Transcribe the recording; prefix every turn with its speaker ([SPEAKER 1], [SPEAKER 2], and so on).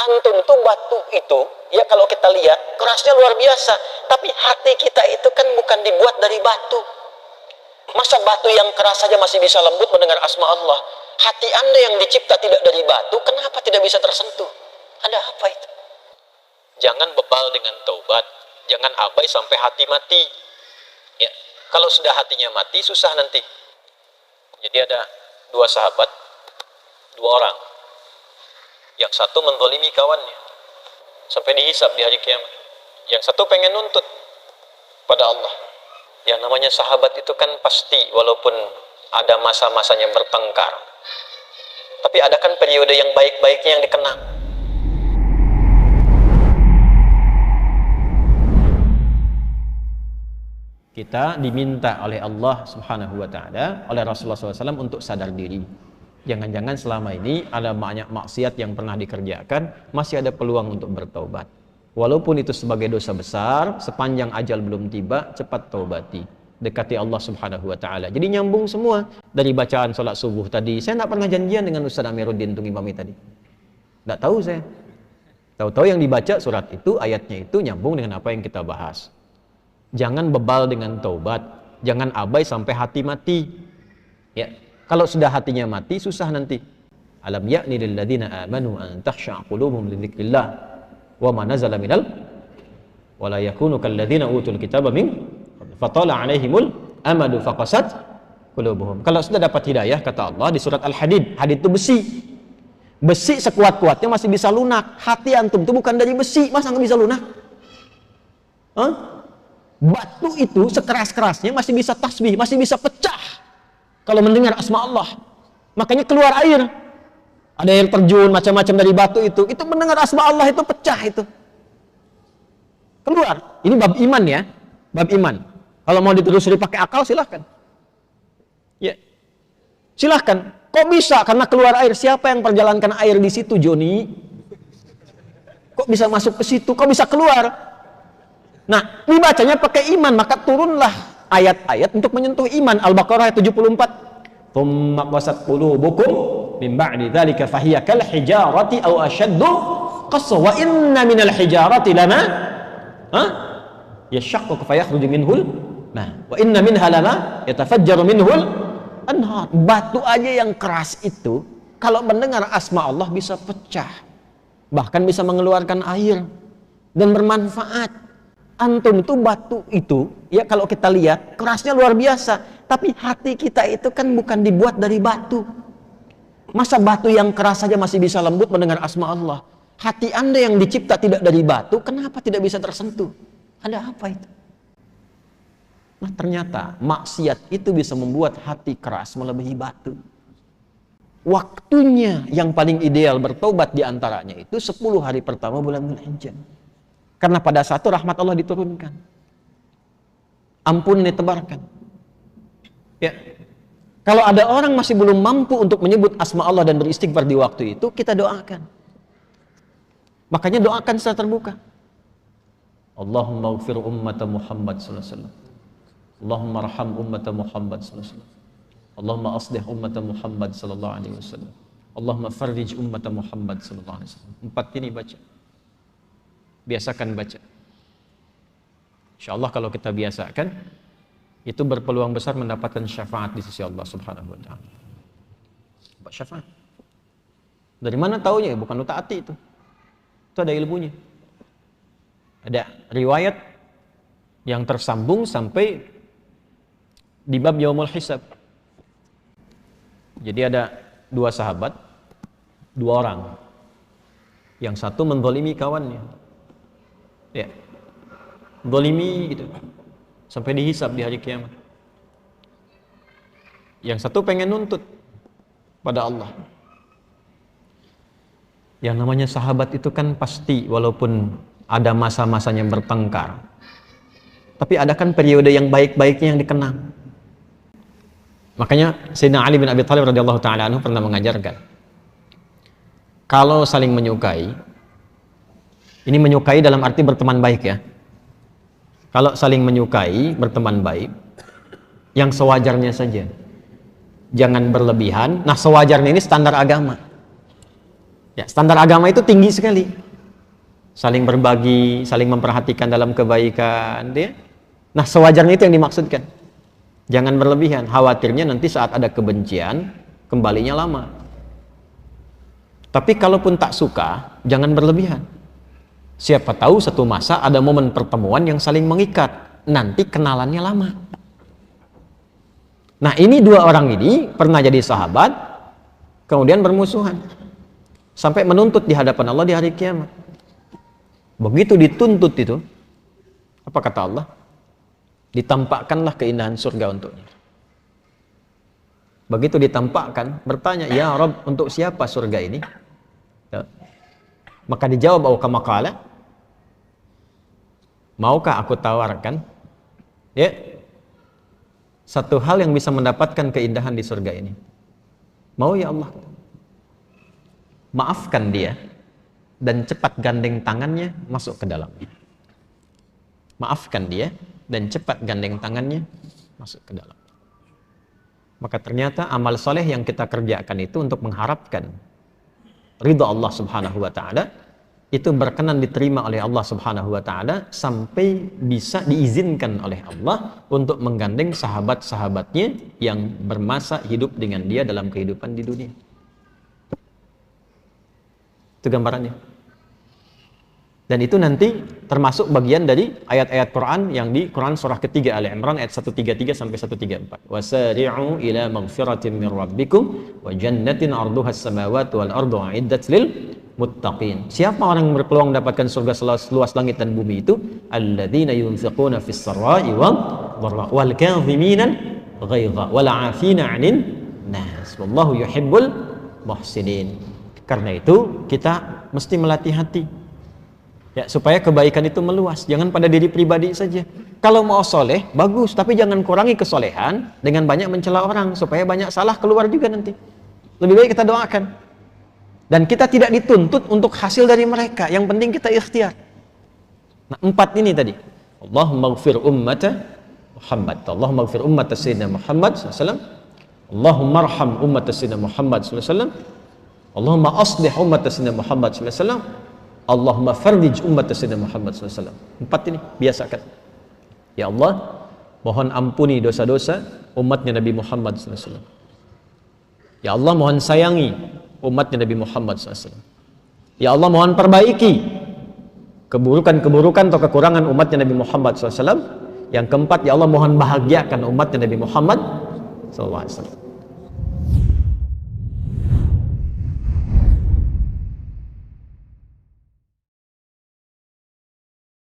[SPEAKER 1] Antum tuh batu itu, ya kalau kita lihat kerasnya luar biasa, tapi hati kita itu kan bukan dibuat dari batu. Masa batu yang keras saja masih bisa lembut mendengar asma Allah? Hati Anda yang dicipta tidak dari batu, kenapa tidak bisa tersentuh? Ada apa itu? Jangan bebal dengan taubat, jangan abai sampai hati mati. Ya, kalau sudah hatinya mati susah nanti. Jadi ada dua sahabat, dua orang. Yang satu menzalimi kawannya sampai dihisab di hari kiamat. Yang satu pengen nuntut pada Allah. Yang namanya sahabat itu kan pasti walaupun ada masa-masanya bertengkar, tapi ada kan periode yang baik-baiknya yang dikenang. Kita diminta oleh Allah Subhanahu wa Ta'ala, oleh Rasulullah SAW untuk sadar diri. Jangan-jangan selama ini ada banyak maksiat yang pernah dikerjakan, masih ada peluang untuk bertaubat. Walaupun itu sebagai dosa besar, sepanjang ajal belum tiba, cepat taubati. Dekati Allah Subhanahu wa Ta'ala. Jadi nyambung semua dari bacaan sholat subuh tadi. Saya tidak pernah janjian dengan Ustaz Amiruddin untuk imami tadi. Tidak tahu saya. Tahu-tahu yang dibaca surat itu, ayatnya itu nyambung dengan apa yang kita bahas. Jangan bebal dengan taubat, jangan abai sampai hati mati. Ya, kalau sudah hatinya mati susah nanti. Alam ya'ni lil ladzina amanu an takhsha'a qulubuhum li dzikrillah wa ma nazala minal wa la yakunu kal ladzina utul kitaba min fatala 'alaihimul amadu faqasat qulubuhum. Kalau sudah dapat hidayah kata Allah di surat Al-Hadid, hadid itu besi. Besi sekuat-kuatnya masih bisa lunak. Hati antum itu bukan dari besi, masa nggak bisa lunak? Hah? Batu itu sekeras-kerasnya masih bisa tasbih, masih bisa pecah kalau mendengar asma Allah. Makanya keluar air. Ada air terjun macam-macam dari batu itu mendengar asma Allah itu pecah itu. Keluar. Ini bab iman ya. Bab iman. Kalau mau ditelusuri pakai akal silahkan. Ya. Silahkan. Kok bisa? Karena keluar air. Siapa yang perjalankan air di situ, Joni? Kok bisa masuk ke situ? Kok bisa keluar? Nah, dibacanya pakai iman, maka turunlah ayat-ayat untuk menyentuh iman. Al-Baqarah ayat 74. Tsumma qasat qulubukum min ba'di dzalika fahiya kal hijarati aw ashaddu qaswa wa inna minal hijarati lama yashaqqu fa yakhruju minhul wa inna minha lama yatafajjaru minhul anhar. Batu aja yang keras itu kalau mendengar asma Allah bisa pecah, bahkan bisa mengeluarkan air dan bermanfaat. Antum itu batu itu, ya kalau kita lihat kerasnya luar biasa, tapi hati kita itu kan bukan dibuat dari batu. Masa batu yang keras saja masih bisa lembut mendengar asma Allah? Hati Anda yang dicipta tidak dari batu, kenapa tidak bisa tersentuh? Ada apa itu? Nah ternyata maksiat itu bisa membuat hati keras melebihi batu. Waktunya yang paling ideal bertobat diantaranya itu 10 hari pertama bulan Dzulhijjah. Karena pada saat itu rahmat Allah diturunkan. Ampun ditebarkan. Ya. Kalau ada orang masih belum mampu untuk menyebut asma Allah dan beristighfar di waktu itu, kita doakan. Makanya doakan secara terbuka. Allahumma ighfir ummata Muhammad sallallahu alaihi wasallam. Allahumma arham ummata Muhammad sallallahu alaihi wasallam. Allahumma aslih ummata Muhammad sallallahu alaihi wasallam. Allahumma farrij ummata Muhammad sallallahu alaihi wasallam. 4 ini baca. Biasakan baca. InsyaAllah kalau kita biasakan, itu berpeluang besar mendapatkan syafaat di sisi Allah Subhanahu wa Ta'ala. Syafaat. Dari mana taunya? Bukan lu taati itu. Itu ada ilmunya. Ada riwayat yang tersambung sampai di bab Yaumul Hisab. Jadi ada 2 sahabat, 2 orang. Yang satu menzalimi kawannya. Ya, zalimi gitu sampai dihisab di hari kiamat. Yang satu pengen nuntut pada Allah. Yang namanya sahabat itu kan pasti walaupun ada masa-masanya bertengkar, tapi ada kan periode yang baik-baiknya yang dikenang. Makanya Sayyidina Ali bin Abi Thalib radhiyallahu ta'ala anhu pernah mengajarkan, kalau saling menyukai, ini menyukai dalam arti berteman baik ya. Kalau saling menyukai, berteman baik, yang sewajarnya saja. Jangan berlebihan. Nah sewajarnya ini standar agama. Ya, standar agama itu tinggi sekali. Saling berbagi, saling memperhatikan dalam kebaikan, ya. Nah, sewajarnya itu yang dimaksudkan. Jangan berlebihan, khawatirnya nanti saat ada kebencian, kembalinya lama. Tapi kalaupun tak suka, jangan berlebihan. Siapa tahu satu masa ada momen pertemuan yang saling mengikat, nanti kenalannya lama. Nah, ini dua orang ini pernah jadi sahabat, kemudian bermusuhan. Sampai menuntut di hadapan Allah di hari kiamat. Begitu dituntut itu, apa kata Allah? Ditampakkanlah keindahan surga untuknya. Begitu ditampakkan, bertanya, ya Rabb, untuk siapa surga ini? Ya. Maka dijawab, kama qala, maukah aku tawarkan? Ya, satu hal yang bisa mendapatkan keindahan di surga ini. Mau ya Allah? Maafkan dia dan cepat gandeng tangannya masuk ke dalamnya. Maafkan dia dan cepat gandeng tangannya masuk ke dalam. Maka ternyata amal soleh yang kita kerjakan itu untuk mengharapkan ridha Allah Subhanahu wa taala, itu berkenan diterima oleh Allah Subhanahu wa taala sampai bisa diizinkan oleh Allah untuk menggandeng sahabat-sahabatnya yang bermasa hidup dengan dia dalam kehidupan di dunia. Itu gambarannya. Dan itu nanti termasuk bagian dari ayat-ayat Quran yang di Quran surah ketiga Ali Imran ayat 133 sampai 134. Wasari'u ila maghfiratin min rabbikum wa jannatin 'arduhas samawati wal ardu 'iddat lil muttaqin. Siapa orang yang berpeluang mendapatkan surga seluas langit dan bumi itu? Alladzina yunfiquna fis sarai wal kadhimina ghaidha wal 'afina 'anil nas. Wallahu yuhibbul muhsinin. Karena itu kita mesti melatih hati. Ya, supaya kebaikan itu meluas, jangan pada diri pribadi saja. Kalau mau soleh, bagus, tapi jangan kurangi kesolehan dengan banyak mencela orang, supaya banyak salah keluar juga nanti. Lebih baik kita doakan. Dan kita tidak dituntut untuk hasil dari mereka, yang penting kita ikhtiar. Nah, 4 ini tadi. Allahumma ighfir ummata Muhammad. Allahumma ighfir ummata Sayyidina Muhammad SAW. Allahumma arham ummata Sayyidina Muhammad SAW. Allahumma aslih ummata Sayyidina Muhammad SAW. Allahumma fardij ummata Sayyidina Muhammad SAW. 4 ini biasakan. Ya Allah, mohon ampuni dosa-dosa umatnya Nabi Muhammad SAW. Ya Allah, mohon sayangi umatnya Nabi Muhammad SAW. Ya Allah, mohon perbaiki keburukan-keburukan atau kekurangan umatnya Nabi Muhammad SAW. Yang keempat, ya Allah, mohon bahagiakan umatnya Nabi Muhammad SAW.